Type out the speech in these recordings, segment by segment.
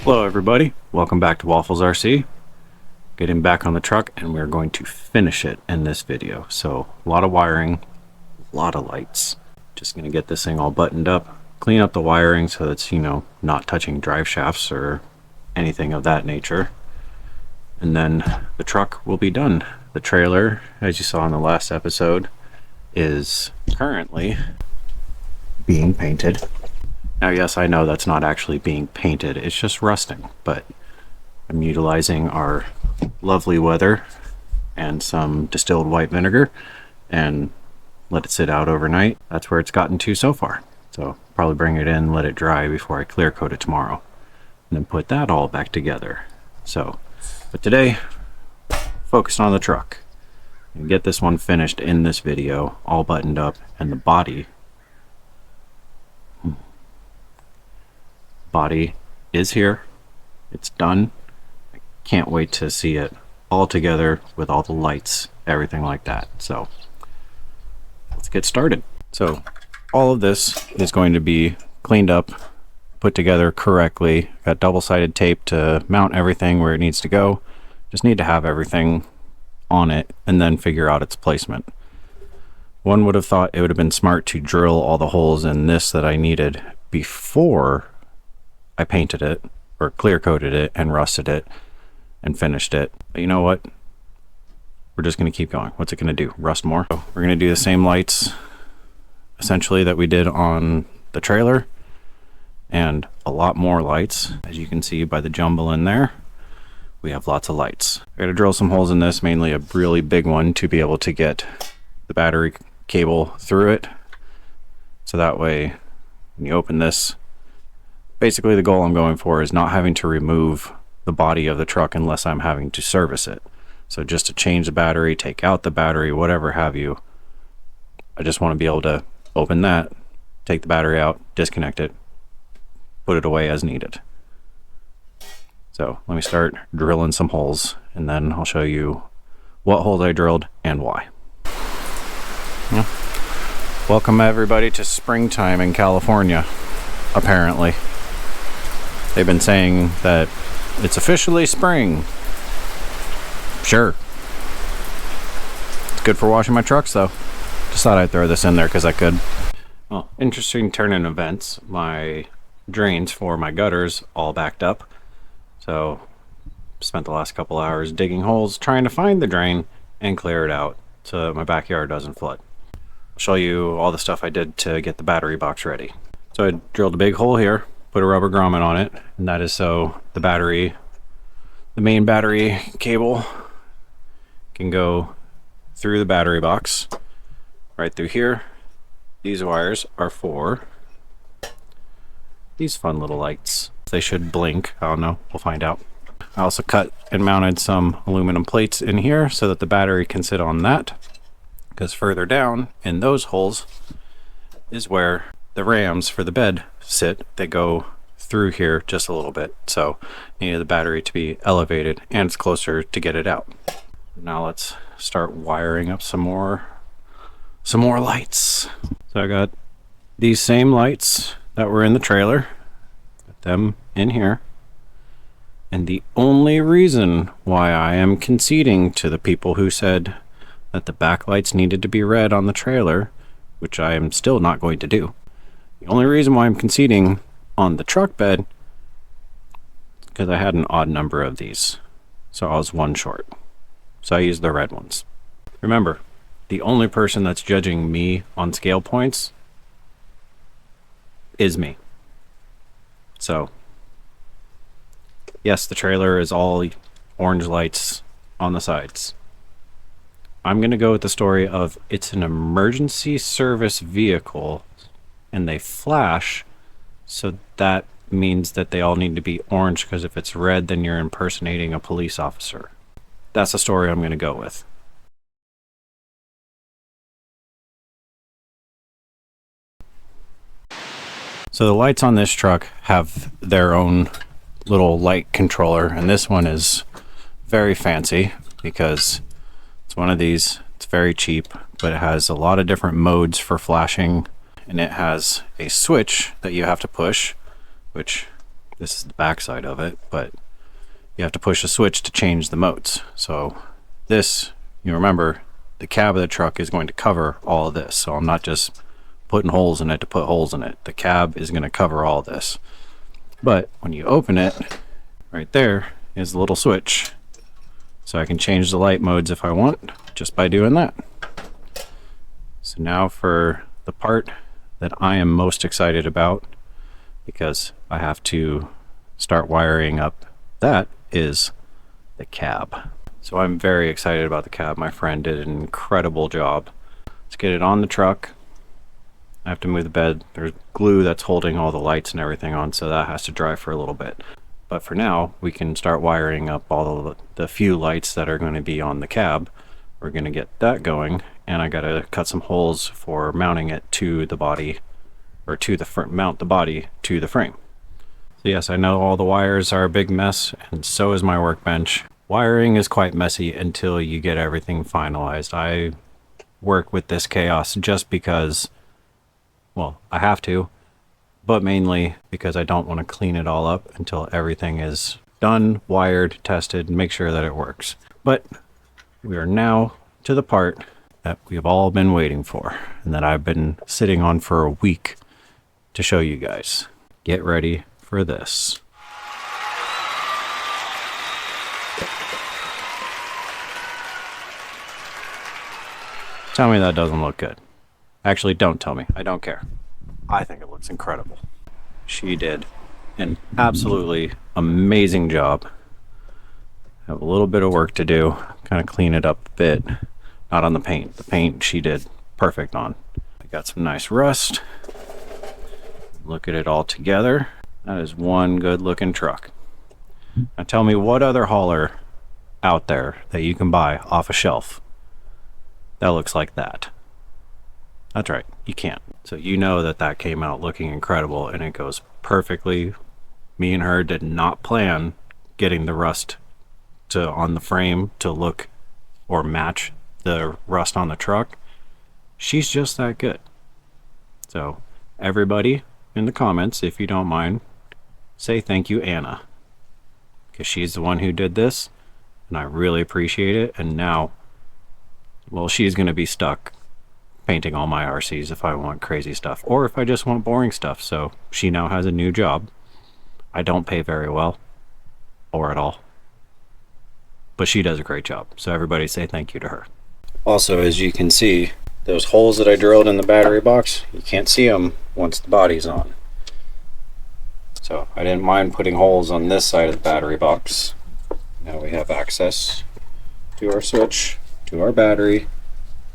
Hello everybody, welcome back to Waffles RC. Getting back on the truck and we're going to finish it in this video. So a lot of wiring, a lot of lights. Just gonna get this thing all buttoned up, clean up the wiring so it's, not touching drive shafts or anything of that nature. And then the truck will be done. The trailer, as you saw in the last episode, is currently being painted. Now, yes, I know that's not actually being painted, it's just rusting, but I'm utilizing our lovely weather and some distilled white vinegar and let it sit out overnight. That's where it's gotten to so far. So probably bring it in, let it dry before I clear coat it tomorrow, and then put that all back together. So, but today, focused on the truck and get this one finished in this video, all buttoned up, and the body is here. It's done. I can't wait to see it all together with all the lights, everything like that. So let's get started. So all of this is going to be cleaned up, put together correctly. Got double-sided tape to mount everything where it needs to go. Just need to have everything on it and then figure out its placement. One would have thought it would have been smart to drill all the holes in this that I needed before I painted it or clear coated it and rusted it and finished it. But you know what? We're just going to keep going. What's it going to do? Rust more? So we're going to do the same lights essentially that we did on the trailer and a lot more lights. As you can see by the jumble in there, we have lots of lights. I got to drill some holes in this, mainly a really big one to be able to get the battery cable through it. So that way when you open this, basically the goal I'm going for is not having to remove the body of the truck unless I'm having to service it. So just to change the battery, take out the battery, whatever have you, I just want to be able to open that, take the battery out, disconnect it, put it away as needed. So let me start drilling some holes and then I'll show you what holes I drilled and why. Yeah. Welcome everybody to springtime in California, apparently. They've been saying that it's officially spring. Sure. It's good for washing my trucks though. Just thought I'd throw this in there because I could. Well, interesting turn in events. My drains for my gutters all backed up. So spent the last couple hours digging holes, trying to find the drain and clear it out so my backyard doesn't flood. I'll show you all the stuff I did to get the battery box ready. So I drilled a big hole here, put a rubber grommet on it, and that is so the main battery cable can go through the battery box right through here. These wires are for these fun little lights. They should blink. I don't know, we'll find out. I also cut and mounted some aluminum plates in here so that the battery can sit on that, because further down in those holes is where the rams for the bed sit. They go through here just a little bit, so you need the battery to be elevated and it's closer to get it out. Now let's start wiring up some more lights. So I got these same lights that were in the trailer, got them in here, and the only reason why I am conceding to the people who said that the backlights needed to be red on the trailer, which I am still not going to do, the only reason why I'm conceding on the truck bed is because I had an odd number of these. So I was one short. So I used the red ones. Remember, the only person that's judging me on scale points is me. So, yes, the trailer is all orange lights on the sides. I'm going to go with the story of it's an emergency service vehicle and they flash, so that means that they all need to be orange, because if it's red then you're impersonating a police officer. That's the story I'm going to go with. So the lights on this truck have their own little light controller, and this one is very fancy because it's one of these. It's very cheap, but it has a lot of different modes for flashing, and it has a switch that you have to push, which This is the back side of it, but you have to push a switch to change the modes. So this, you remember, the cab of the truck is going to cover all of this. So I'm not just putting holes in it to put holes in it. The cab is going to cover all this. But when you open it, right there is a little switch. So I can change the light modes if I want, just by doing that. So now for the part that I am most excited about, because I have to start wiring up, that is the cab. So I'm very excited about the cab. My friend did an incredible job. Let's get it on the truck. I have to move the bed. There's glue that's holding all the lights and everything on, so that has to dry for a little bit. But for now, we can start wiring up all the few lights that are going to be on the cab. We're going to get that going, and I got to cut some holes for mounting it to the body, or to the mount the body to the frame. So yes, I know all the wires are a big mess, and so is my workbench. Wiring is quite messy until you get everything finalized. I work with this chaos just because, well, I have to, but mainly because I don't want to clean it all up until everything is done, wired, tested, and make sure that it works. But we are now to the part that we have all been waiting for, and that I've been sitting on for a week to show you guys. Get ready for this. Tell me that doesn't look good. Actually, don't tell me. I don't care. I think it looks incredible. She did an absolutely amazing job. Have a little bit of work to do. Kind of clean it up a bit. Not on the paint. The paint she did perfect on. I got some nice rust. Look at it all together. That is one good looking truck. Now tell me what other hauler out there that you can buy off a shelf that looks like that. That's right, you can't. So you know that that came out looking incredible, and it goes perfectly. Me and her did not plan getting the rust on the frame to look or match the rust on the truck. She's just that good. So everybody in the comments, if you don't mind, say thank you, Anna, because she's the one who did this, and I really appreciate it. And now, well, she's going to be stuck painting all my RCs if I want crazy stuff, or if I just want boring stuff. So she now has a new job. I don't pay very well, or at all, but she does a great job. So everybody say thank you to her. Also, as you can see, those holes that I drilled in the battery box, you can't see them once the body's on. So I didn't mind putting holes on this side of the battery box. Now we have access to our switch, to our battery,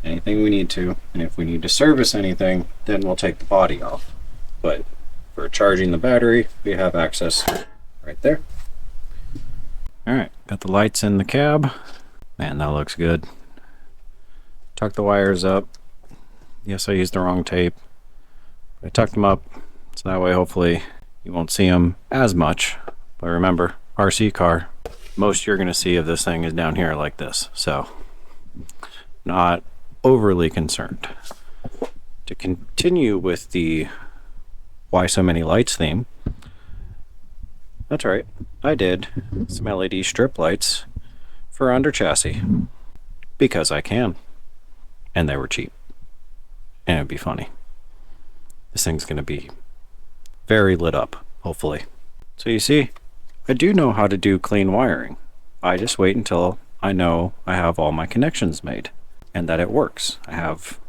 anything we need to. And if we need to service anything, then we'll take the body off. But for charging the battery, we have access right there. Alright, got the lights in the cab. Man, that looks good. Tuck the wires up. Yes, I used the wrong tape. I tucked them up, so that way hopefully you won't see them as much. But remember, RC car, most you're going to see of this thing is down here like this. So, not overly concerned. To continue with the why so many lights theme, that's right, I did some LED strip lights for under chassis because I can, and they were cheap, and it'd be funny. This thing's going to be very lit up, hopefully. So you see, I do know how to do clean wiring. I just wait until I know I have all my connections made and that it works. I have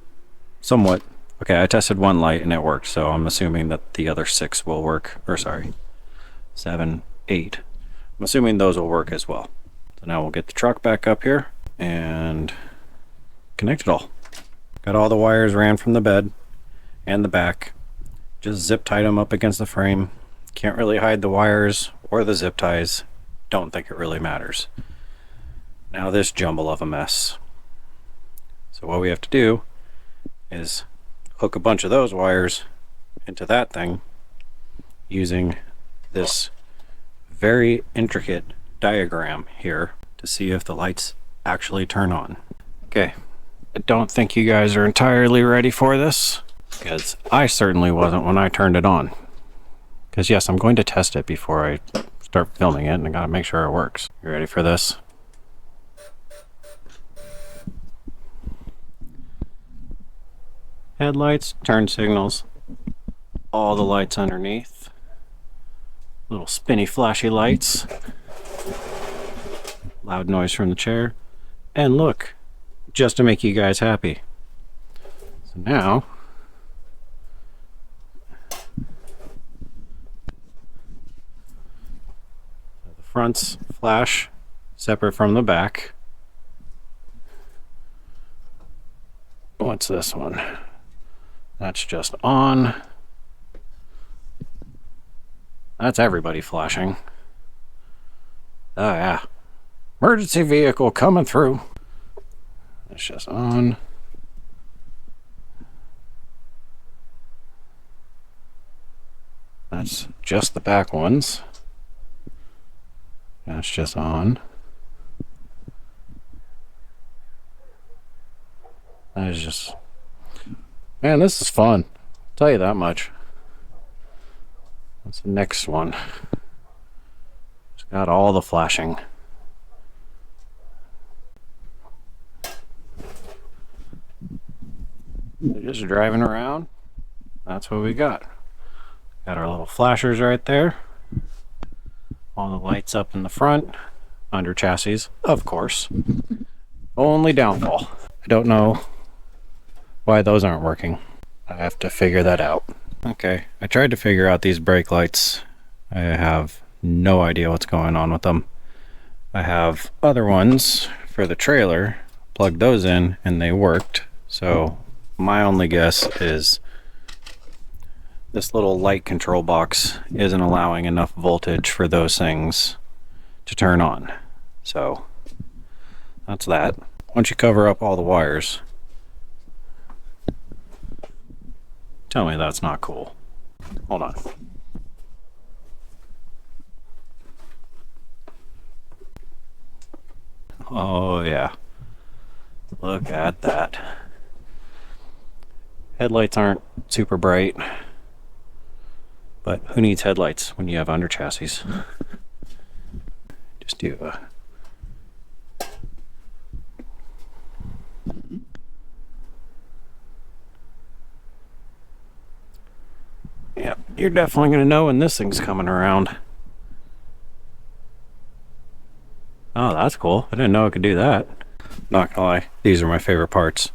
somewhat, okay, I tested one light and it worked, so I'm assuming that the other 6 will work, or sorry, 7, 8. I'm assuming those will work as well. So now we'll get the truck back up here and connect it all. Got all the wires ran from the bed and the back. Just zip tied them up against the frame. Can't really hide the wires or the zip ties. Don't think it really matters. Now this jumble of a mess. So what we have to do is hook a bunch of those wires into that thing using this very intricate diagram here to see if the lights actually turn on. Okay, I don't think you guys are entirely ready for this, because I certainly wasn't when I turned it on. Because yes, I'm going to test it before I start filming it, and I gotta make sure it works. You ready for this? Headlights, turn signals, all the lights underneath, little spinny flashy lights, loud noise from the chair, and look, just to make you guys happy. So now, the front's flash separate from the back. What's this one? That's just on. That's everybody flashing. Oh yeah. Emergency vehicle coming through. It's just on. That's just the back ones. That's just on. That is just... Man, this is fun. I'll tell you that much. What's the next one? It's got all the flashing. They're just driving around. That's what we got. Got our little flashers right there. All the lights up in the front. Under chassis, of course. Only downfall. I don't know why those aren't working. I have to figure that out. Okay, I tried to figure out these brake lights. I have no idea what's going on with them. I have other ones for the trailer, plugged those in and they worked. So my only guess is this little light control box isn't allowing enough voltage for those things to turn on. So that's that. Once you cover up all the wires, tell me that's not cool. Hold on. Oh yeah. Look at that. Headlights aren't super bright, but who needs headlights when you have under chassis? Just do a... Yep, you're definitely going to know when this thing's coming around. Oh, that's cool. I didn't know it could do that. Not gonna lie, these are my favorite parts.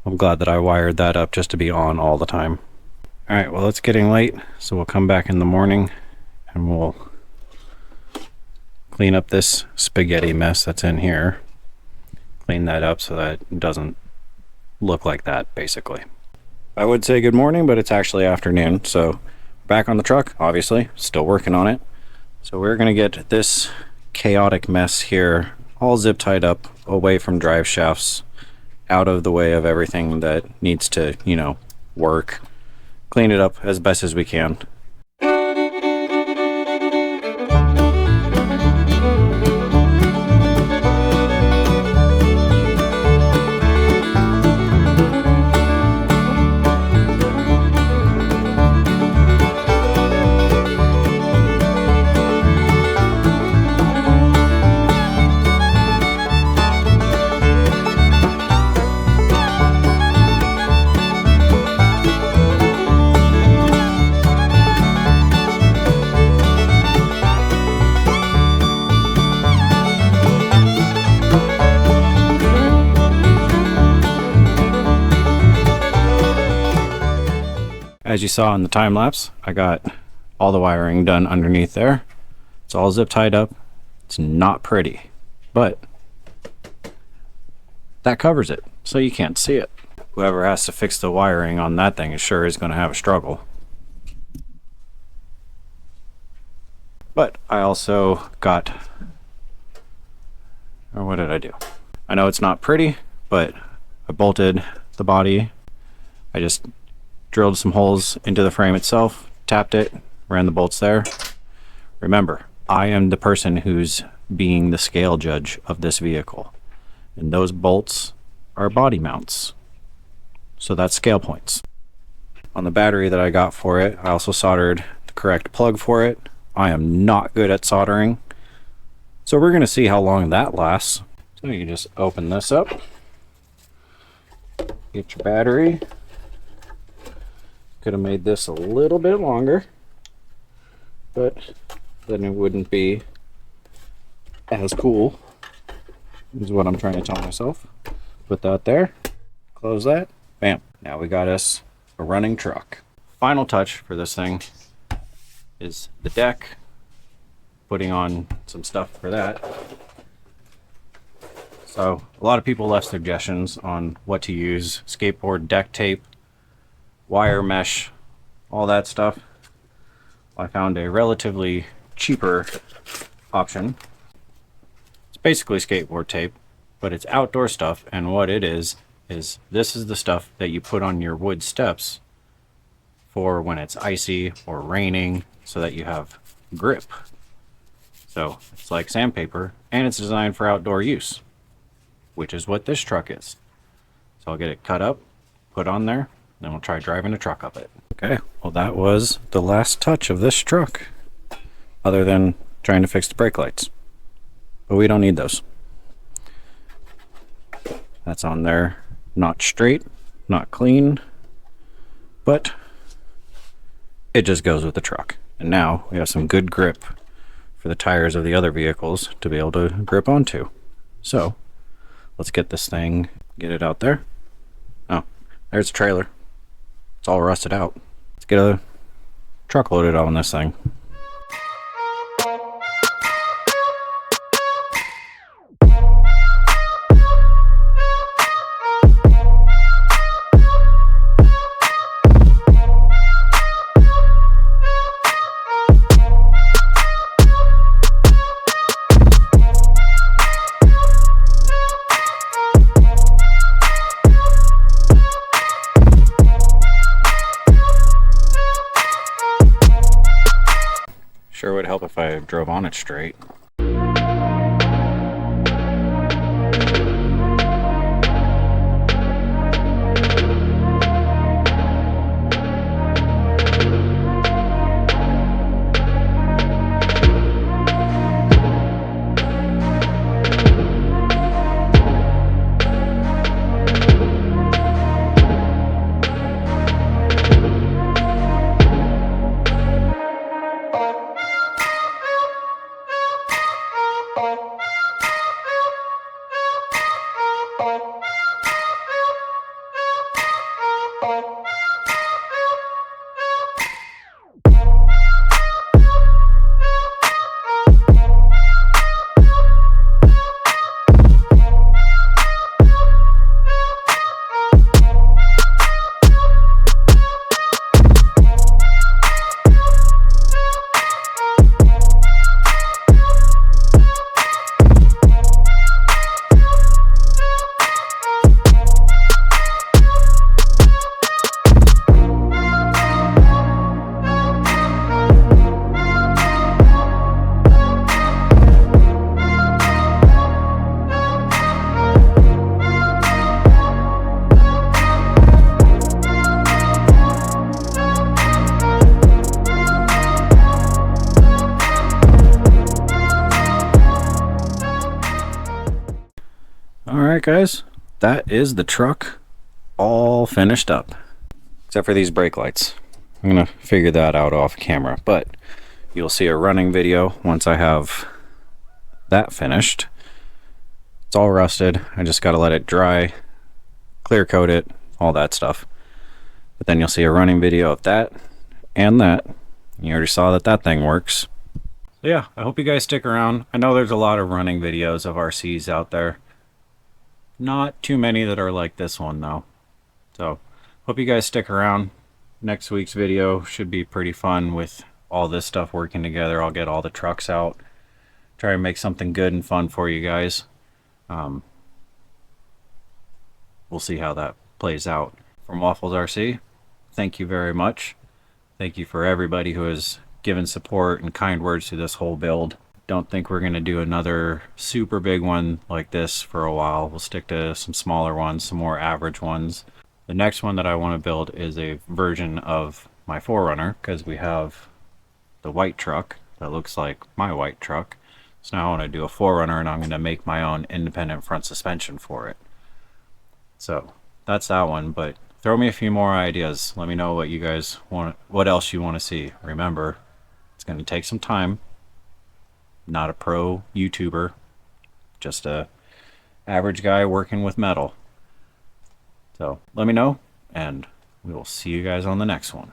I'm glad that I wired that up just to be on all the time. Alright, well it's getting late, so we'll come back in the morning and we'll clean up this spaghetti mess that's in here. Clean that up so that it doesn't look like that, basically. I would say good morning, but it's actually afternoon, so back on the truck, obviously, still working on it. So we're gonna get this chaotic mess here all zip tied up away from drive shafts, out of the way of everything that needs to, you know, work. Clean it up as best as we can. As you saw in the time lapse, I got all the wiring done underneath there. It's all zip tied up. It's not pretty, but that covers it, so you can't see it. Whoever has to fix the wiring on that thing is sure is going to have a struggle. But I also got, or what did I do? I know it's not pretty, but I bolted the body. I just drilled some holes into the frame itself, tapped it, ran the bolts there. Remember, I am the person who's being the scale judge of this vehicle, and those bolts are body mounts, so that's scale points. On the battery that I got for it, I also soldered the correct plug for it. I am not good at soldering, so we're going to see how long that lasts. So you just open this up, get your battery. Could have made this a little bit longer, but then it wouldn't be as cool, is what I'm trying to tell myself. Put that there, close that, bam. Now we got us a running truck. Final touch for this thing is the deck, putting on some stuff for that. So a lot of people left suggestions on what to use: skateboard deck tape, wire mesh, all that stuff. I found a relatively cheaper option. It's basically skateboard tape, but it's outdoor stuff, and what it is this is the stuff that you put on your wood steps for when it's icy or raining, so that you have grip. So it's like sandpaper, and it's designed for outdoor use, which is what this truck is. So I'll get it cut up, put on there, then we'll try driving the truck up it. Okay, well that was the last touch of this truck, other than trying to fix the brake lights. But we don't need those. That's on there, not straight, not clean, but it just goes with the truck. And now we have some good grip for the tires of the other vehicles to be able to grip onto. So let's get this thing, get it out there. Oh, there's a trailer. It's all rusted out. Let's get a truck loaded on this thing. Sure would help if I drove on it straight. Alright guys, that is the truck all finished up. Except for these brake lights. I'm going to figure that out off camera, but you'll see a running video once I have that finished. It's all rusted. I just got to let it dry, clear coat it, all that stuff. But then you'll see a running video of that and that. You already saw that that thing works. So yeah, I hope you guys stick around. I know there's a lot of running videos of RCs out there. Not too many that are like this one though. So hope you guys stick around. Next week's video should be pretty fun with all this stuff working together. I'll get all the trucks out, try and make something good and fun for you guys. We'll see how that plays out. From Waffles RC, thank you very much. Thank you for everybody who has given support and kind words to this whole build. Don't think we're going to do another super big one like this for a while. We'll stick to some smaller ones, some more average ones. The next one that I want to build is a version of my 4Runner, because we have the white truck that looks like my white truck. So now I want to do a 4Runner, and I'm going to make my own independent front suspension for it. So that's that one, but throw me a few more ideas. Let me know what you guys want, what else you want to see. Remember, it's going to take some time. Not a pro YouTuber, just a average guy working with metal. So let me know, and we will see you guys on the next one.